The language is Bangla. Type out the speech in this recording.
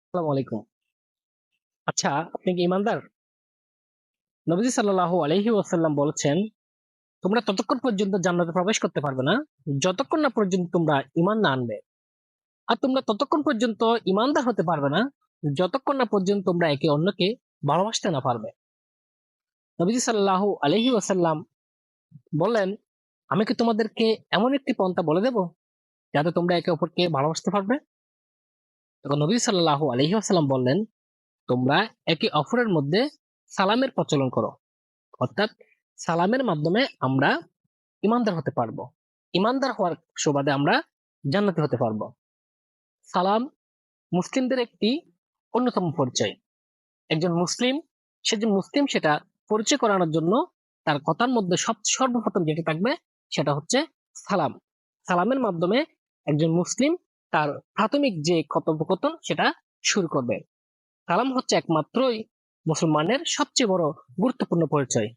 আসসালামু আলাইকুম। আচ্ছা, আপনি কি ইমানদার? নবীজি সাল্লাল্লাহু আলাইহি ওয়াসাল্লাম বলেছেন, তোমরা ততক্ষণ পর্যন্ত জান্নাতে প্রবেশ করতে পারবে না যতক্ষণ না পর্যন্ত তোমরা ঈমান না আনবে। আর তোমরা ততক্ষণ পর্যন্ত ঈমানদার হতে পারবে না যতক্ষণ না পর্যন্ত তোমরা একে অন্যকে ভালোবাসতে না পারবে। নবীজি সাল্লাল্লাহু আলাইহি ওয়াসাল্লাম বললেন, আমি কি তোমাদেরকে এমন একটি পন্থা বলে দেব যাতে তোমরা একে অপরকে ভালোবাসতে পারবে? তখন নবী সাল্লাল্লাহু আলাইহি ওয়াসাল্লাম বললেন, তোমরা একে অপরের মধ্যে সালামের প্রচলন করো। অর্থাৎ সালামের মাধ্যমে আমরা ইমানদার হতে পারবো। ইমানদার হওয়ার সুবাদে আমরা জান্নাতি হতে পারবো। সালাম মুসলিমদের একটি অন্যতম পরিচয়। একজন মুসলিম, সে যে মুসলিম সেটা পরিচয় করানোর জন্য তার কথার মধ্যে সর্বপ্রথম যেটা থাকবে সেটা হচ্ছে সালাম। সালামের মাধ্যমে একজন মুসলিম তার প্রাথমিক যে কথোপকথন সেটা শুরু করবে। সালাম হচ্ছে একমাত্রই মুসলমানের সবচেয়ে বড় গুরুত্বপূর্ণ পরিচয়।